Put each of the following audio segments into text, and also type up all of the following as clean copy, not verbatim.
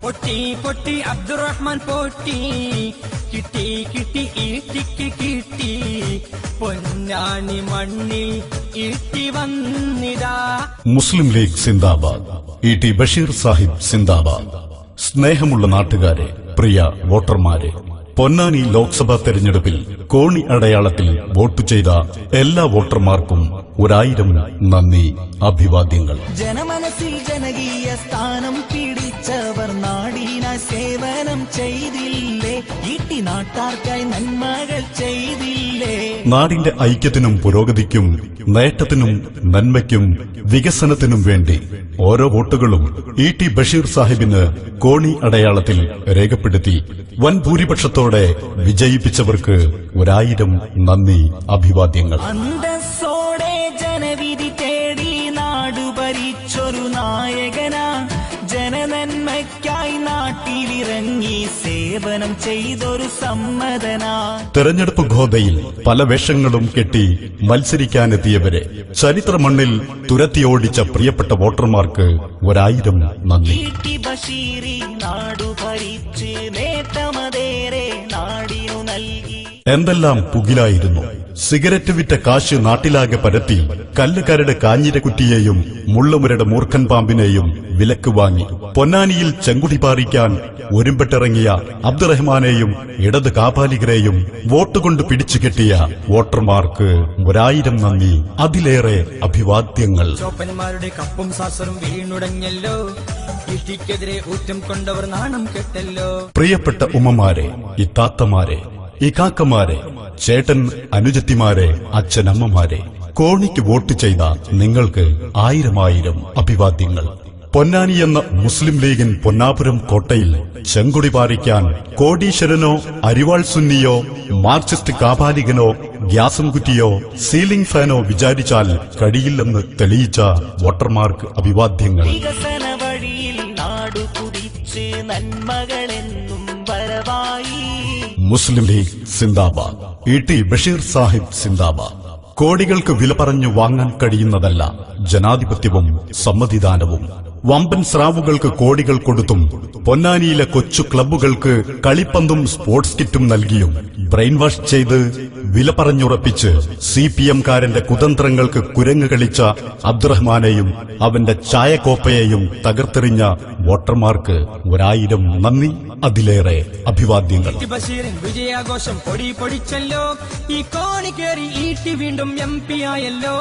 പൊട്ടി പൊട്ടി അബ്ദുറഹ്മാൻ പൊട്ടി കിട്ടി കിട്ടി ഈട്ടിക്ക് കിട്ടി പൊന്നാണി മണ്ണിൽ ഈട്ടി വന്നിതാ. മുസ്ലിം ലീഗ് സിന്ദാബാദ്. ഇ.ടി. ബഷീർ സാഹിബ് സിന്ദാബാദ്. സ്നേഹമുള്ള നാട്ടുകാരെ, പ്രിയ വോട്ടർമാരെ, പൊന്നാനി ലോക്സഭാ തെരഞ്ഞെടുപ്പിൽ കോണി അടയാളത്തിൽ വോട്ട് ചെയ്ത എല്ലാ വോട്ടർമാർക്കും 1000 നന്ദി, അഭിവാദ്യങ്ങൾ. ജനമനസ്സിൽ ജനകീയ സ്ഥാനം പിടിച്ചവർ നാടിനായി സേവനം ചെയ്തില്ലേ, ഈട്ടി നാട്ടാർക്കായി നന്മകൾ ചെയ്തില്ലേ. നാടിന്റെ ഐക്യത്തിനും പുരോഗതിക്കും നേട്ടത്തിനും നന്മയ്ക്കും വികസനത്തിനും വേണ്ടി ഓരോ വോട്ടുകളും ഇ.ടി. ബഷീർ സാഹിബിന് കോണി അടയാളത്തിൽ രേഖപ്പെടുത്തി വൻ ഭൂരിപക്ഷത്തോടെ വിജയിപ്പിച്ചവർക്ക് 1000 നന്ദി, അഭിവാദ്യങ്ങൾ. അന്തസ്സോടെ ജനവിധി തേടി നാടു ഭരിച്ചൊരു നായകനാ, ജനനന്മയ്ക്കായി നാട്ടിലിറങ്ങി സേവനം ചെയ്തൊരു സമ്മതനാ. തെരഞ്ഞെടുപ്പ് ഗോതയിൽ പല വേഷങ്ങളും കെട്ടി മത്സരിക്കാനെത്തിയവരെ ചരിത്ര മണ്ണിൽ തുരത്തിയോടിച്ച പ്രിയപ്പെട്ട വോട്ടർമാർക്ക് 1000 നന്ദി. ഇ.ടി. ബഷീറി നാടു ഭരിച്ച് നേട്ടമതേറെ നാടിനു നൽകി. എന്തെല്ലാം പുകിലായിരുന്നു. സിഗരറ്റ് വിറ്റ കാശ് നാട്ടിലാകെ പരത്തി കല്ലുകാരുടെ കാഞ്ഞിരക്കുറ്റിയെയും മുള്ളുമുരയുടെ മൂർഖൻ പാമ്പിനെയും വിലക്ക് വാങ്ങി പൊന്നാനിയിൽ ചെങ്കുടി പാറിക്കാൻ ഒരുമ്പെട്ടിറങ്ങിയ അബ്ദുറഹ്മാനെയും ഇടത് കാപാലികരെയും വോട്ടുകൊണ്ട് പിടിച്ചു കെട്ടിയ വോട്ടർമാർക്ക് 1000 നന്ദി, അതിലേറെ അഭിവാദ്യങ്ങൾ. ചോപ്പന്മാരുടെ കപ്പും സാസറും വീണുടഞ്ഞല്ലോ, ഇഷ്ടിക്കെതിരെ ഊറ്റം കൊണ്ടവർ നാണം കെട്ടല്ലോ. പ്രിയപ്പെട്ട ഉമ്മമാരെ, ഇത്താത്തമാരെ, ഇക്കാക്കമാരെ, ചേട്ടൻ അനുജത്തിമാരെ, അച്ഛനമ്മമാരെ, കോണിക്ക് വോട്ട് ചെയ്ത നിങ്ങൾക്ക് 1000 അഭിവാദ്യങ്ങൾ. പൊന്നാനി എന്ന മുസ്ലിം ലീഗിൻ പൊന്നാപുരം കോട്ടയിൽ ചെങ്കുടി പാറിക്കാൻ കോടീശ്വരനോ അരിവാൾ സുന്നിയോ മാർക്സിസ്റ്റ് കാപാലികനോ ഗ്യാസം കുറ്റിയോ സീലിംഗ് ഫാനോ വിചാരിച്ചാൽ കഴിയില്ലെന്ന് തെളിയിച്ച വോട്ടർമാർക്ക് അഭിവാദ്യങ്ങൾ. വികസന വഴിയിൽ നാടു കുടിച്ച് നന്മകളെന്നും വരവായി. മുസ്ലിം ലീഗ് സിന്ദാബാദ്. ഇ.ടി. ബഷീർ സാഹിബ് സിന്ദാബാദ്. കോടികൾക്ക് വില പറഞ്ഞു വാങ്ങാൻ കഴിയുന്നതല്ല ജനാധിപത്യവും സമ്മതിദാനവും. വമ്പൻ സ്രാവുകൾക്ക് കോടികൾ കൊടുത്തും പൊന്നാനിയിലെ കൊച്ചു ക്ലബ്ബുകൾക്ക് കളിപ്പന്തും സ്പോർട്സ് കിറ്റും നൽകിയും ബ്രെയിൻ വാഷ് ചെയ്ത് വില പറഞ്ഞുറപ്പിച്ച് CPM-കാരന്റെ കുതന്ത്രങ്ങൾക്ക് കുരങ്ങ് കളിച്ച അബ്ദുറഹ്മാനെയും അവന്റെ ചായക്കോപ്പയെയും തകർത്തെറിഞ്ഞ വോട്ടർമാർക്ക് 1000 നന്ദി, അതിലേറെ അഭിവാദ്യങ്ങൾ. ബഷീറിൻ വിജയാഘോഷം പൊടി പൊടിച്ചല്ലോ, ഈ കോണി കയറി ഈട്ടി വീണ്ടും MP ആയല്ലോ.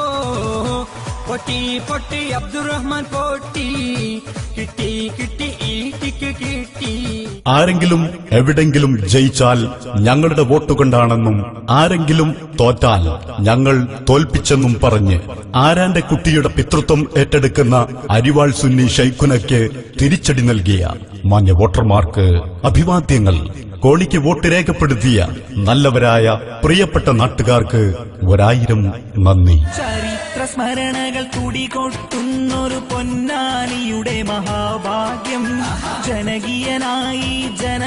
പൊട്ടി പൊട്ടി അബ്ദുറഹ്മാൻ പൊട്ടി കിട്ടി കിട്ടി ഈട്ടിക്ക് കിട്ടി. ആരെങ്കിലും എവിടെങ്കിലും ജയിച്ചാൽ ഞങ്ങളുടെ വോട്ടുകൊണ്ടാണെന്നും ആരെങ്കിലും തോറ്റാൽ ഞങ്ങൾ തോൽപ്പിച്ചെന്നും പറഞ്ഞ് ആരാന്റെ കുട്ടിയുടെ പിതൃത്വം ഏറ്റെടുക്കുന്ന അരിവാൾ സുന്നി ശൈഖുനയ്ക്ക് തിരിച്ചടി നൽകിയ മാന്യ വോട്ടർമാർക്ക് അഭിവാദ്യങ്ങൾ. കോണിക്ക് വോട്ട് രേഖപ്പെടുത്തിയ നല്ലവരായ പ്രിയപ്പെട്ട നാട്ടുകാർക്ക് 1000 നന്ദി. ചരിത്ര സ്മരണകൾ തുടികൊട്ടുന്നൊരു പൊന്നാനിയുടെ മഹാഭാഗ്യം, ജനകീയനായി